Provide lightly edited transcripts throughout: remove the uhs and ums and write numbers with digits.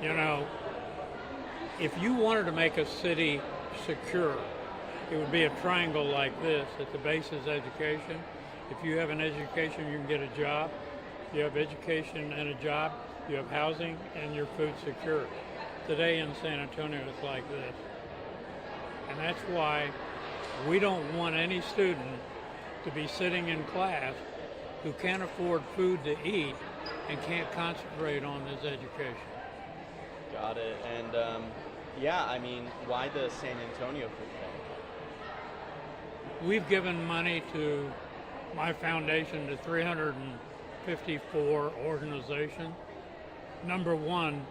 You know, if you wanted to make a city secure, it would be a triangle like this. At the base is education. If you have an education, you can get a job. If you have education and a job, you have housing and your food secure. Today in San Antonio, it's like this. And that's why we don't want any student to be sitting in class who can't afford food to eat and can't concentrate on his education. Got it. And yeah, I mean, why the San Antonio Food Bank? We've given money to my foundation to 354 organizations. Number one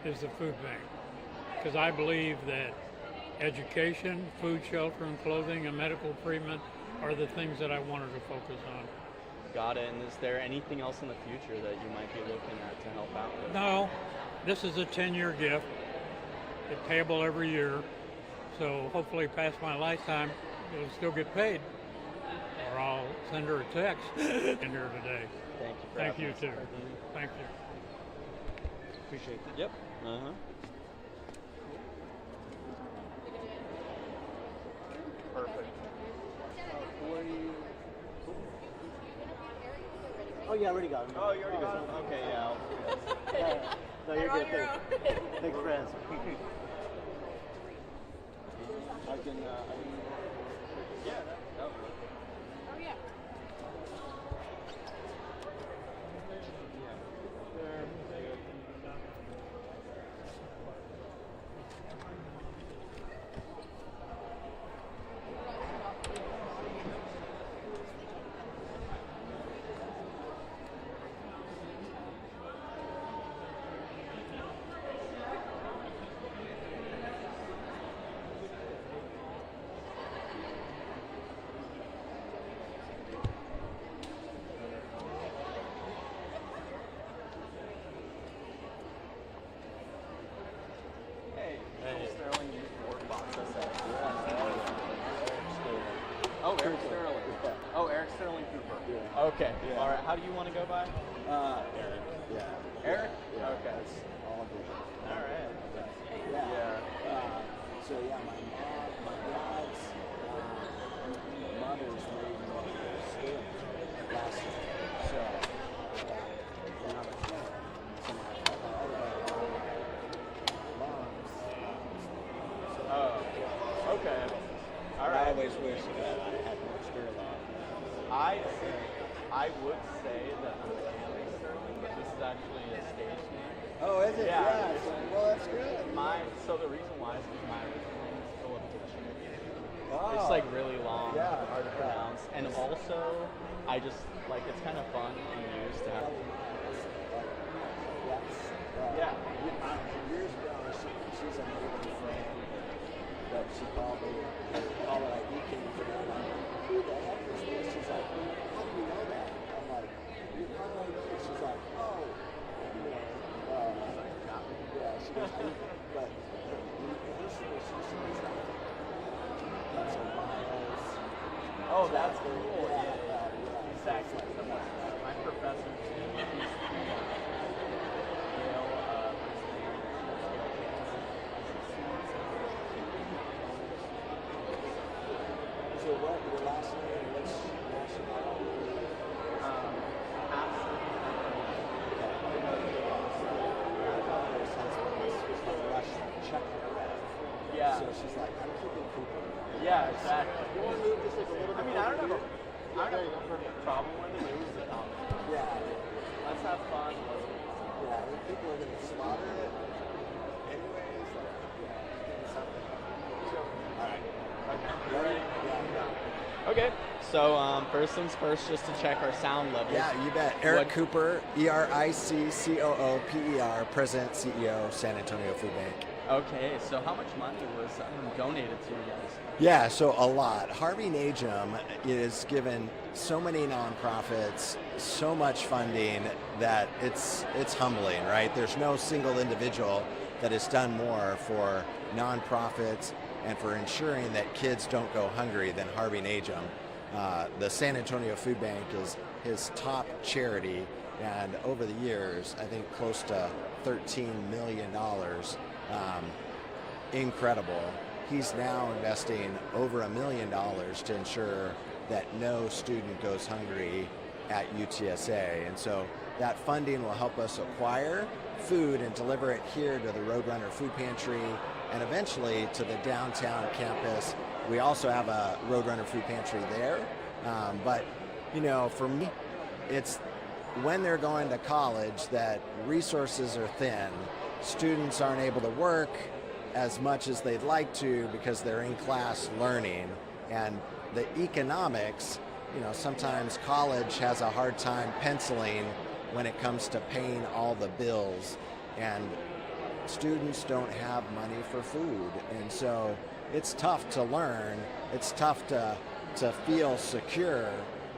is the food bank, because I believe that education, food, shelter, and clothing, and medical treatment are the things that I wanted to focus on. Got it. And is there anything else in the future that you might be looking at to help out with? No, this is a 10-year gift. It's payable every year, so hopefully past my lifetime, it'll still get paid. Or I'll send her a text in here today. Thank you for Thank having you us. too. Thank you. Appreciate it. Yep. Uh-huh. Perfect. Oh yeah, I already got it. Oh, you already got it? Okay, yeah. I'll do this. Yeah. No, you're good. Thanks for answering. I can. Yeah, that would work. Oh, yeah. Hey, Sterling used to work box SF. Oh, Eric Sterling. Oh, Eric Sterling Cooper. Yeah. Okay. Yeah. All right. How do you want to go by? Eric. Yeah. Eric? Yeah. Okay. That's all good. All right. Yeah. Yeah. So yeah, my dad's mother's made school last year. So when I was young, so my mom's. Oh. Okay. All I right. always wish that I had more Sterling. I would say that I'm a family Sterling, but this is actually a stage name. Oh, is it? Yeah. Well, that's good. So the reason why is because my original name is Philip Kitchen. Oh. It's like really long, Yeah, hard to yeah. pronounce, and also I just like it's kind of fun and used to have. Yeah. Years ago, she's a movie friend that she called me. All that ID came to me. I'm like, who the heck is this? She's like, how do you know that? I'm like, how do I know it? She's like, oh, you know, yeah. She goes, but that's her miles. Oh, that's cool. Yeah, Yeah. Exactly. My professor too. He's Yale. So what, your last name, what's nationality? Yeah. So she's like, I'm keeping Cooper. Yeah, exactly. You want to move just like a little bit? I mean, I don't have a problem with it. It was Yeah. let's have fun. Yeah, I mean, people are going to slaughter it. Anyways, like, yeah, give me something. All right. Okay. You ready? Yeah. Okay. So first things first, just to check our sound levels. Yeah, you bet. Eric What- Cooper, ERICCOOPER, President, CEO, San Antonio Food Bank. Okay, so how much money was donated to you guys? Yeah, so a lot. Harvey Naim is given so many nonprofits so much funding that it's humbling, right? There's no single individual that has done more for nonprofits and for ensuring that kids don't go hungry than Harvey Naim. The San Antonio Food Bank is his top charity, And over the years, I think close to $13 million. Incredible. He's now investing over $1 million to ensure that no student goes hungry at UTSA. And so that funding will help us acquire food and deliver it here to the Roadrunner Food Pantry and eventually to the downtown campus. We also have a Roadrunner Food Pantry there. But, you know, for me, it's when they're going to college that resources are thin. Students aren't able to work as much as they'd like to because they're in class learning. And the economics, you know, sometimes college has a hard time penciling when it comes to paying all the bills. And students don't have money for food. And so it's tough to learn. It's tough to feel secure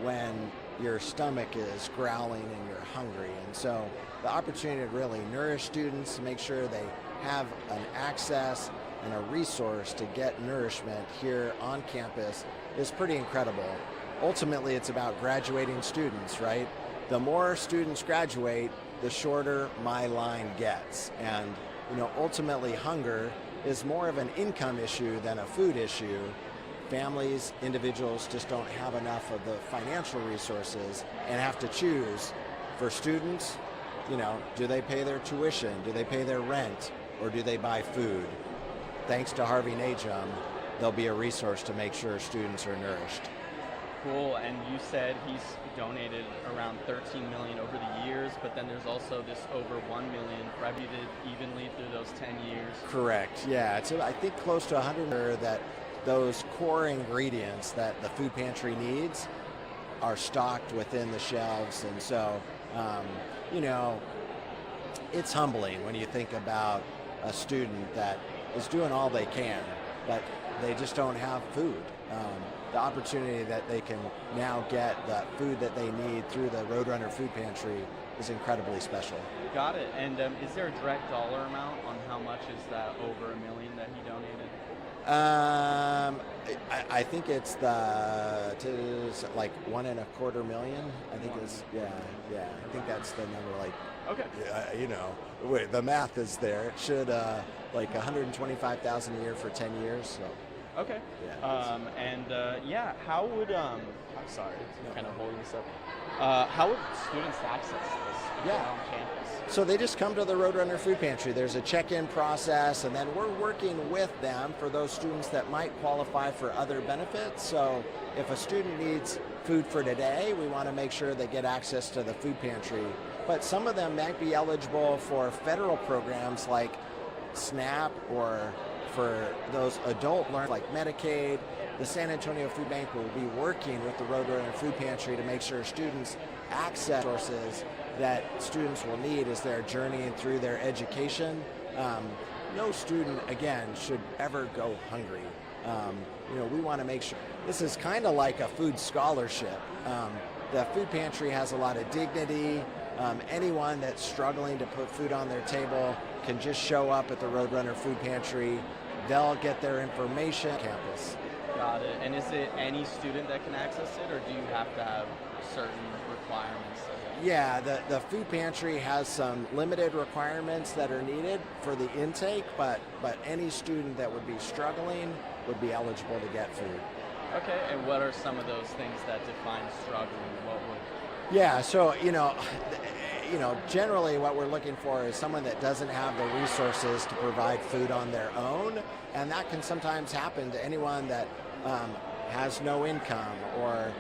when your stomach is growling and you're hungry. And so the opportunity to really nourish students, to make sure they have an access and a resource to get nourishment here on campus is pretty incredible. Ultimately, it's about graduating students, right? The more students graduate, the shorter my line gets. And, you know, ultimately hunger is more of an income issue than a food issue. Families, individuals just don't have enough of the financial resources and have to choose. For students, you know, do they pay their tuition? Do they pay their rent? Or do they buy food? Thanks to Harvey Naim, there'll be a resource to make sure students are nourished. Cool, and you said he's donated around 13 million over the years, but then there's also this over 1 million distributed evenly through those 10 years. Correct, yeah. It's, I think, close to 100 that those core ingredients that the food pantry needs are stocked within the shelves. And so, you know, it's humbling when you think about a student that is doing all they can, but they just don't have food. The opportunity that they can now get the food that they need through the Roadrunner Food Pantry is incredibly special. Got it. And is there a direct dollar amount on how much is that over $1 million that he donated? I think it's like $1.25 million. I think it's yeah. I think that's the number. Like, okay, you know, wait, the math is there. It should like $125,000 a year for 10 years. So. Okay. Yeah. How would I'm sorry, it's kind of holding this up. How would students access this on campus? So they just come to the Roadrunner Food Pantry. There's a check-in process, and then we're working with them for those students that might qualify for other benefits. So if a student needs food for today, we want to make sure they get access to the food pantry. But some of them might be eligible for federal programs like SNAP, or for those adult learners like Medicaid. The San Antonio Food Bank will be working with the Roadrunner Food Pantry to make sure students access resources that students will need as they're journeying through their education. No student, again, should ever go hungry. You know, we want to make sure this is kind of like a food scholarship. The food pantry has a lot of dignity. Anyone that's struggling to put food on their table can just show up at the Roadrunner Food Pantry. They'll get their information on campus. Got it. And is it any student that can access it, or do you have to have certain requirements? Yeah, the food pantry has some limited requirements that are needed for the intake, but any student that would be struggling would be eligible to get food. Okay, and what are some of those things that define struggling? What would? Yeah, so you know, generally what we're looking for is someone that doesn't have the resources to provide food on their own, and that can sometimes happen to anyone that has no income, or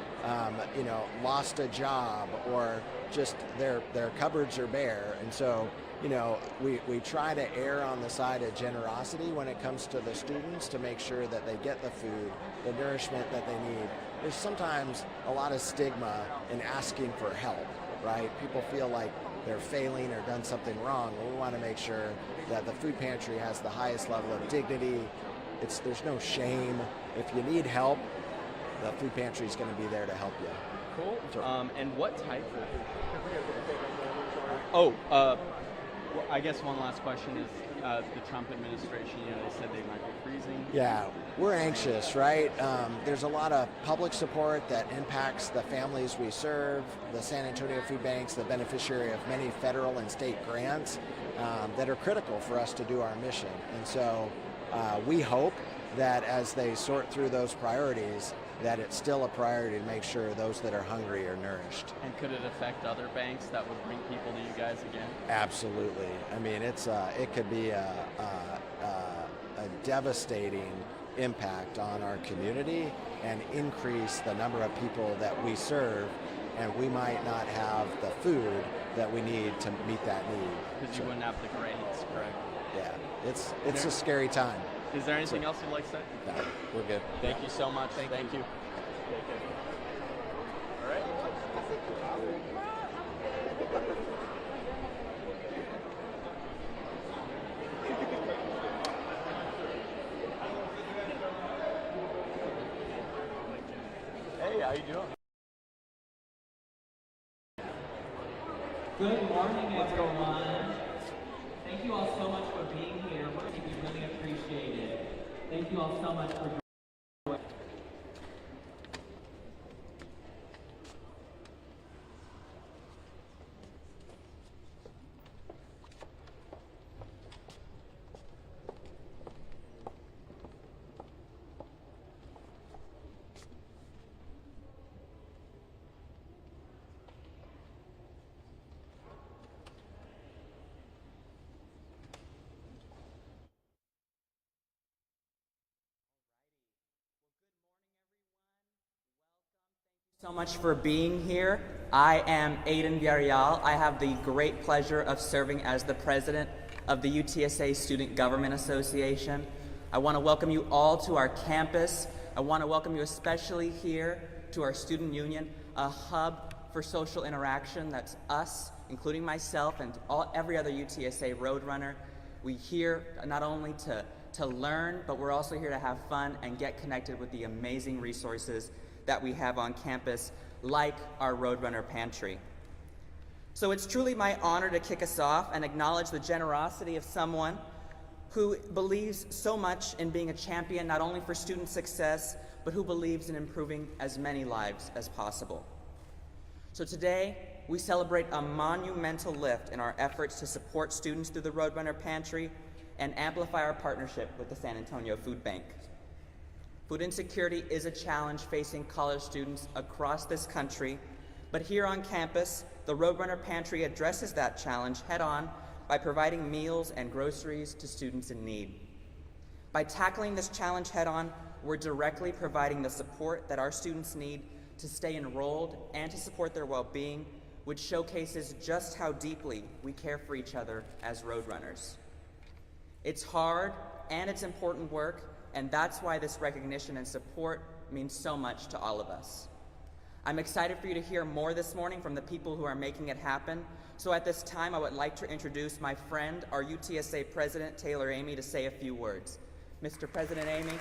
lost a job, or just their cupboards are bare. And so, you know, we try to err on the side of generosity when it comes to the students to make sure that they get the food, the nourishment that they need. There's sometimes a lot of stigma in asking for help, right? People feel like they're failing or done something wrong. Well, we want to make sure that the food pantry has the highest level of dignity. There's no shame. If you need help, the food pantry is going to be there to help you. Cool. Sure. And what type of? Well, I guess one last question is the Trump administration, they said they might be freezing. Yeah, we're anxious, right? There's a lot of public support that impacts the families we serve, the San Antonio Food Bank's the beneficiary of many federal and state grants that are critical for us to do our mission. And so we hope that as they sort through those priorities, that it's still a priority to make sure those that are hungry are nourished. And could it affect other banks that would bring people to you guys again? Absolutely. I mean, it could be a devastating impact on our community and increase the number of people that we serve, and we might not have the food that we need to meet that need. Because you wouldn't have the grains, correct? Yeah, it's a scary time. Is there anything else you'd like to say? No, we're good. Thank you so much. Thank you. Take care. All right. Hey, how you doing? Good morning, everyone. Thank you all so much for being here. We really appreciate it. Thank you all so much for joining. So much for being here. I am Aiden Villarreal. I have the great pleasure of serving as the president of the UTSA Student Government Association. I want to welcome you all to our campus. I want to welcome you especially here to our student union, a hub for social interaction. That's us, including myself and every other UTSA Roadrunner. We're here not only to learn, but we're also here to have fun and get connected with the amazing resources that we have on campus, like our Roadrunner Pantry. So it's truly my honor to kick us off and acknowledge the generosity of someone who believes so much in being a champion, not only for student success, but who believes in improving as many lives as possible. So today, we celebrate a monumental lift in our efforts to support students through the Roadrunner Pantry and amplify our partnership with the San Antonio Food Bank. Food insecurity is a challenge facing college students across this country, but here on campus, the Roadrunner Pantry addresses that challenge head-on by providing meals and groceries to students in need. By tackling this challenge head-on, we're directly providing the support that our students need to stay enrolled and to support their well-being, which showcases just how deeply we care for each other as Roadrunners. It's hard and it's important work, and that's why this recognition and support means so much to all of us. I'm excited for you to hear more this morning from the people who are making it happen. So at this time, I would like to introduce my friend, our UTSA President, Taylor Amy, to say a few words. Mr. President Amy.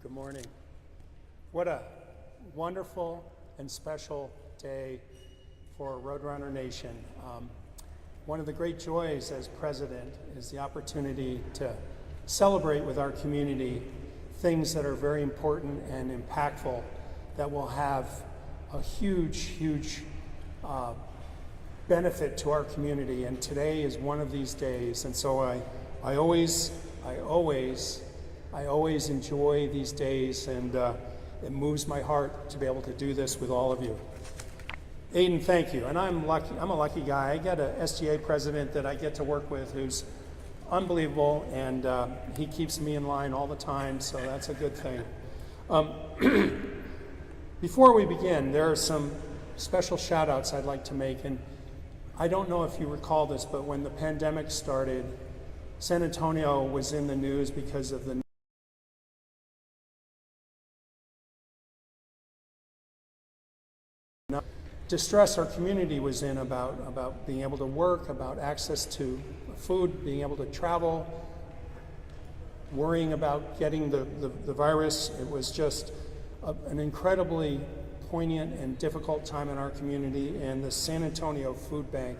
Good morning. What a wonderful and special day for Roadrunner Nation. One of the great joys as president is the opportunity to celebrate with our community things that are very important and impactful that will have a huge benefit to our community. And today is one of these days. And so I always enjoy these days, and it moves my heart to be able to do this with all of you. Aiden, thank you. And I'm a lucky guy. I got a SGA president that I get to work with who's unbelievable, and he keeps me in line all the time, so that's a good thing. Before we begin, there are some special shout outs I'd like to make. And I don't know if you recall this, but when the pandemic started, San Antonio was in the news because of the distress our community was in about being able to work, about access to food, being able to travel, worrying about getting the virus. It was just an incredibly poignant and difficult time in our community, and the San Antonio Food Bank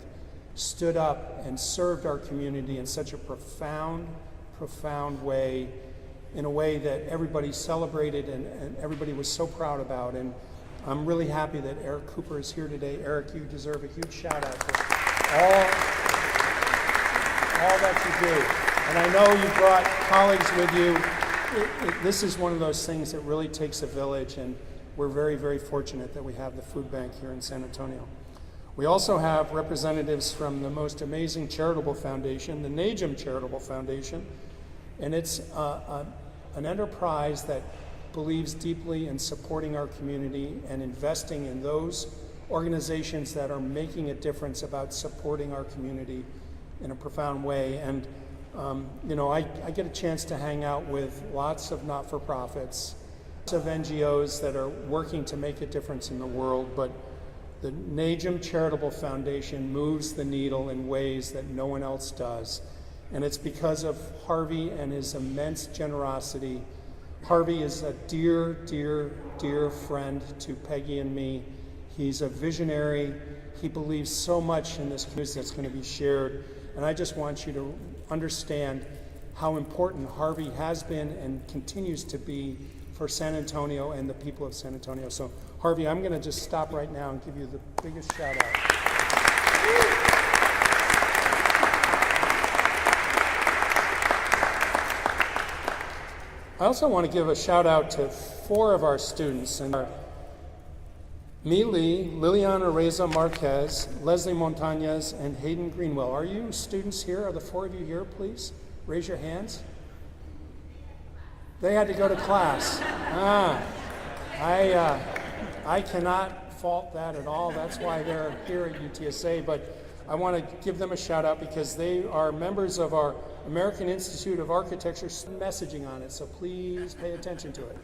stood up and served our community in such a profound way, in a way that everybody celebrated and everybody was so proud about. And I'm really happy that Eric Cooper is here today. Eric, you deserve a huge shout out for all that you do. And I know you brought colleagues with you. This is one of those things that really takes a village, and we're very, very fortunate that we have the food bank here in San Antonio. We also have representatives from the most amazing charitable foundation, the Naim Charitable Foundation, and it's an enterprise that believes deeply in supporting our community and investing in those organizations that are making a difference about supporting our community in a profound way. And I get a chance to hang out with lots of not-for-profits, lots of NGOs that are working to make a difference in the world, but the Naim Charitable Foundation moves the needle in ways that no one else does. And it's because of Harvey and his immense generosity. Harvey is a dear, dear, dear friend to Peggy and me. He's a visionary. He believes so much in this news that's going to be shared. And I just want you to understand how important Harvey has been and continues to be for San Antonio and the people of San Antonio. So, Harvey, I'm going to just stop right now and give you the biggest shout out. I also want to give a shout out to 4 of our students, and Mi Lee, Liliana Reza Marquez, Leslie Montañez, and Hayden Greenwell. Are you students here? Are the 4 of you here, please? Raise your hands. They had to go to class. I cannot fault that at all. That's why they're here at UTSA, but I want to give them a shout out because they are members of our American Institute of Architecture messaging on it, so please pay attention to it.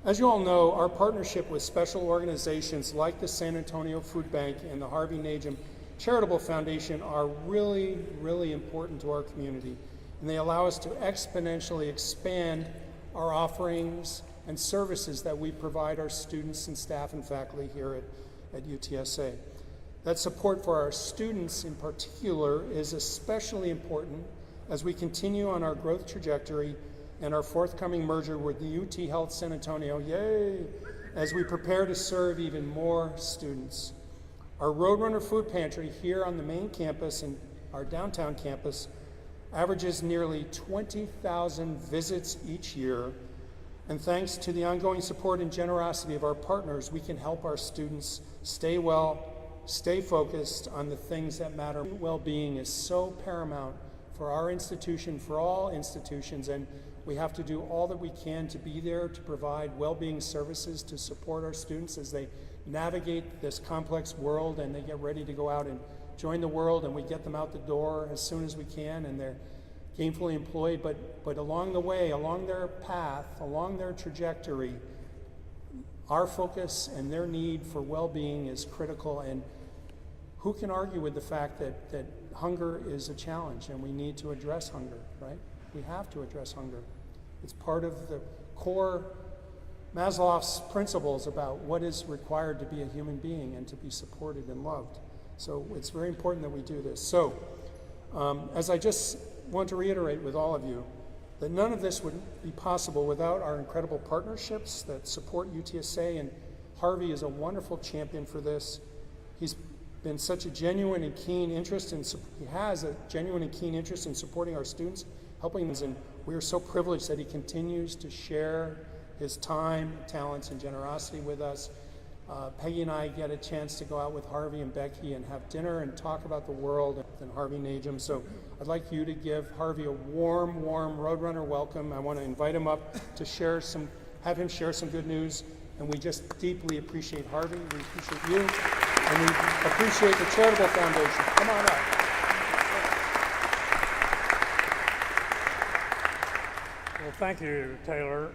As you all know, our partnership with special organizations like the San Antonio Food Bank and the Harvey Naim Charitable Foundation are really, really important to our community, and they allow us to exponentially expand our offerings and services that we provide our students and staff and faculty here at UTSA. That support for our students in particular is especially important as we continue on our growth trajectory and our forthcoming merger with the UT Health San Antonio, yay, as we prepare to serve even more students. Our Roadrunner Food Pantry here on the main campus and our downtown campus averages nearly 20,000 visits each year, and thanks to the ongoing support and generosity of our partners, we can help our students stay well, stay focused on the things that matter. Well-being is so paramount for our institution, for all institutions, and we have to do all that we can to be there to provide well-being services to support our students as they navigate this complex world and they get ready to go out and join the world, and we get them out the door as soon as we can, and they're gainfully employed, but along the way, along their path, along their trajectory, our focus and their need for well-being is critical. And who can argue with the fact that hunger is a challenge and we need to address hunger, right? We have to address hunger. It's part of the core Maslow's principles about what is required to be a human being and to be supported and loved. So it's very important that we do this. So as I just want to reiterate with all of you that none of this would be possible without our incredible partnerships that support UTSA, and Harvey is a wonderful champion for this. He's been such a genuine and keen interest in, he has a genuine and keen interest in supporting our students, helping them, and we are so privileged that he continues to share his time, talents, and generosity with us. Peggy and I get a chance to go out with Harvey and Becky and have dinner and talk about the world and Harvey Naim. So I'd like you to give Harvey a warm, warm Roadrunner welcome. I want to invite him up to have him share some good news. And we just deeply appreciate Harvey, we appreciate you, and we appreciate the Charitable Foundation. Come on up. Well, thank you, Taylor.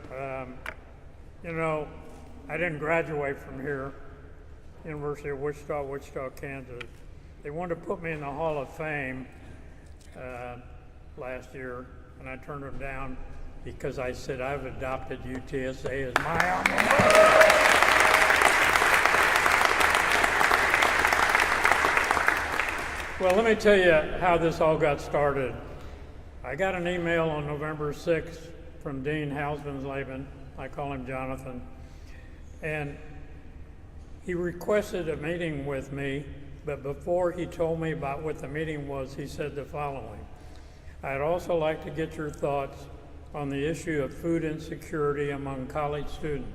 I didn't graduate from here, University of Wichita, Kansas. They wanted to put me in the Hall of Fame last year, and I turned them down because I said I've adopted UTSA as my alma mater. Well, let me tell you how this all got started. I got an email on November 6th from Dean Hausmansleben. I call him Jonathan. And he requested a meeting with me, but before he told me about what the meeting was, he said the following. I'd also like to get your thoughts on the issue of food insecurity among college students.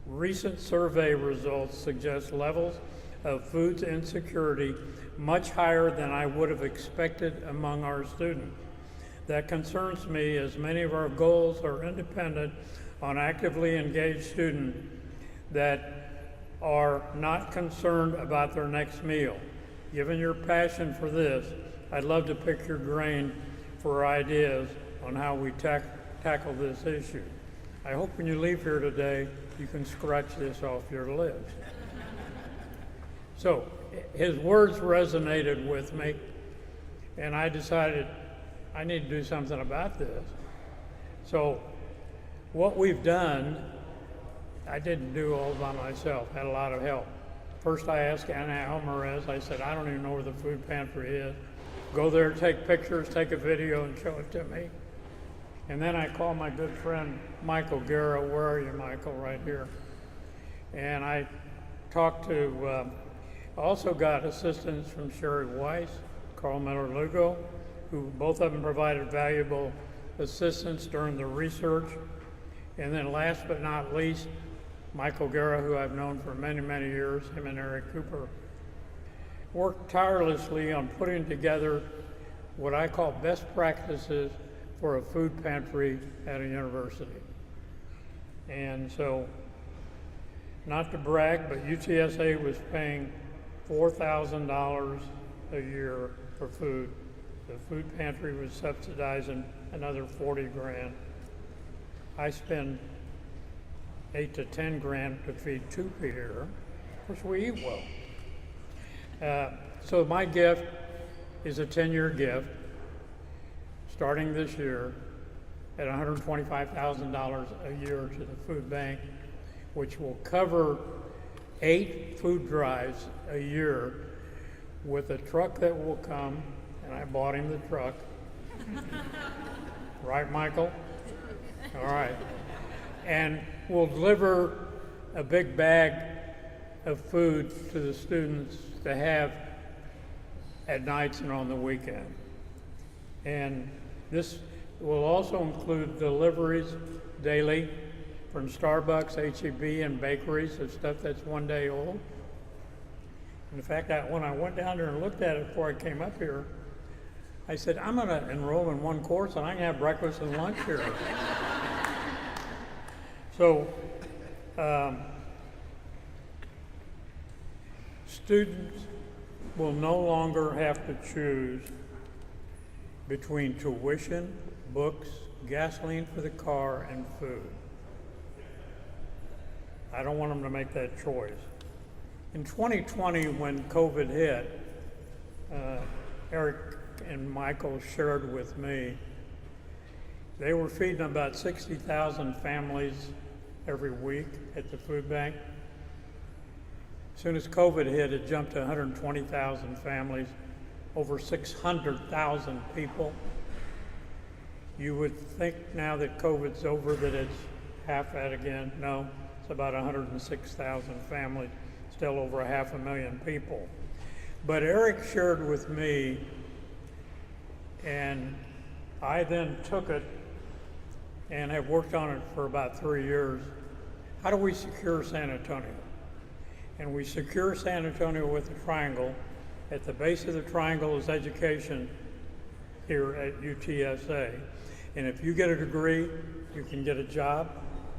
Recent survey results suggest levels of food insecurity much higher than I would have expected among our students. That concerns me, as many of our goals are independent on actively engaged students that are not concerned about their next meal. Given your passion for this, I'd love to pick your brain for ideas on how we tackle this issue. I hope when you leave here today, you can scratch this off your list. So his words resonated with me, and I decided I need to do something about this. So what we've done, I didn't do all by myself, had a lot of help. First I asked Anna Alvarez, I said, I don't even know where the food pantry is. Go there, take pictures, take a video and show it to me. And then I called my good friend Michael Guerra. Where are you, Michael? Right here. And I talked to, also got assistance from Sherry Weiss, Carl Miller-Lugo, who both of them provided valuable assistance during the research. And then last but not least, Michael Guerra, who I've known for many, many years, him and Eric Cooper, worked tirelessly on putting together what I call best practices for a food pantry at a university. And so, not to brag, but UTSA was paying $4,000 a year for food. The food pantry was subsidizing another 40 grand. I spend 8 to 10 grand to feed 2 people here. Of course, we eat well. So my gift is a 10-year gift, starting this year at $125,000 a year to the food bank, which will cover 8 food drives a year with a truck that will come, and I bought him the truck. Right, Michael? All right. And we'll deliver a big bag of food to the students to have at nights and on the weekend. And this will also include deliveries daily from Starbucks, H-E-B, and bakeries of stuff that's 1 day old. In fact, when I went down there and looked at it before I came up here, I said, I'm going to enroll in one course and I can have breakfast and lunch here. So, students will no longer have to choose between tuition, books, gasoline for the car, and food. I don't want them to make that choice. In 2020, when COVID hit, Eric and Michael shared with me, they were feeding about 60,000 families every week at the food bank. As soon as COVID hit, it jumped to 120,000 families, over 600,000 people. You would think now that COVID's over that it's half that again. No, it's about 106,000 families, still over 500,000 people. But Eric shared with me, and I then took it and have worked on it for about 3 years. How do we secure San Antonio? And we secure San Antonio with a triangle. At the base of the triangle is education here at UTSA. And if you get a degree, you can get a job.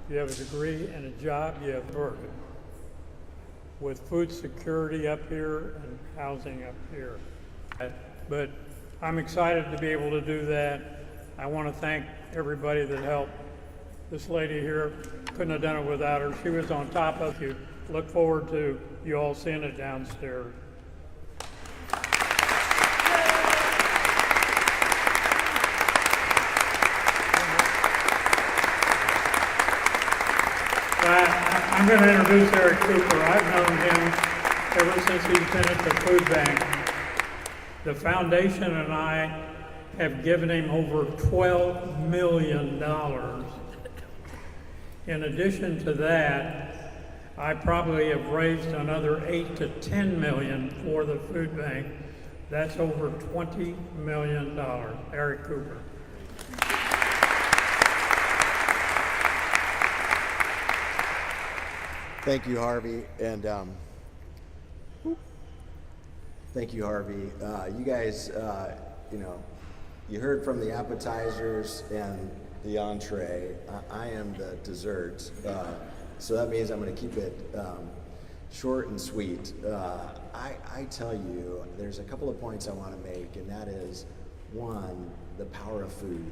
If you have a degree and a job, you have work. With food security up here and housing up here. But I'm excited to be able to do that. I want to thank everybody that helped. This lady here, couldn't have done it without her. She was on top of you. Look forward to you all seeing it downstairs. I'm going to introduce Eric Cooper. I've known him ever since he's been at the food bank. The foundation and I have given him over $12 million. In addition to that, I probably have raised another 8 to 10 million for the food bank. That's over $20 million. Eric Cooper. Thank you, Harvey, and thank you, Harvey. You guys, you heard from the appetizers and the entree. I am the dessert, so that means I'm going to keep it short and sweet. I tell you, there's a couple of points I want to make, and that is, one, the power of food.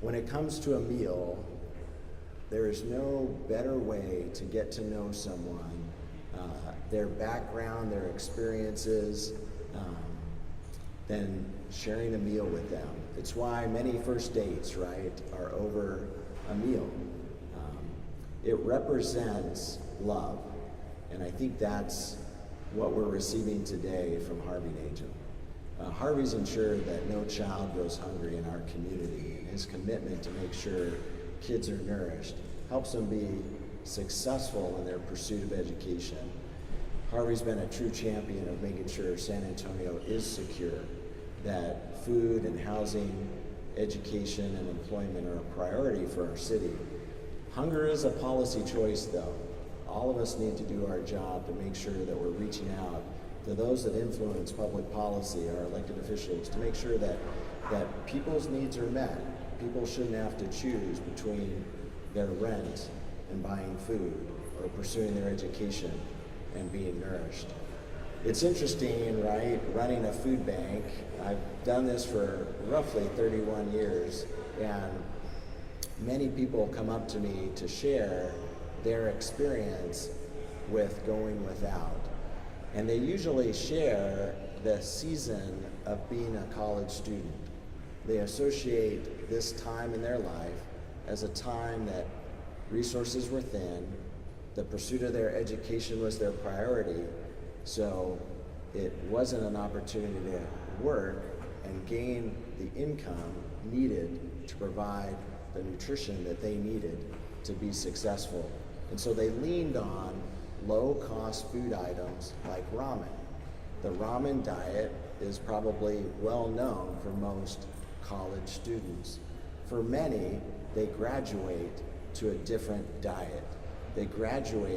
When it comes to a meal, there is no better way to get to know someone, their background, their experiences, than sharing a meal with them. It's why many first dates, right, are over a meal. It represents love, and I think that's what we're receiving today from Harvey Naim. Harvey's ensured that no child goes hungry in our community, and his commitment to make sure kids are nourished helps them be successful in their pursuit of education. Harvey's been a true champion of making sure San Antonio is secure, that food and housing, education and employment are a priority for our city. Hunger is a policy choice, though. All of us need to do our job to make sure that we're reaching out to those that influence public policy, our elected officials, to make sure that people's needs are met. People shouldn't have to choose between their rent and buying food, or pursuing their education and being nourished. It's interesting, right, running a food bank. I've done this for roughly 31 years, and many people come up to me to share their experience with going without. And they usually share the season of being a college student. They associate this time in their life as a time that resources were thin, the pursuit of their education was their priority, so it wasn't an opportunity to work and gain the income needed to provide the nutrition that they needed to be successful. And so they leaned on low-cost food items like ramen. The ramen diet is probably well known for most college students. For many, they graduate to a different diet. They graduate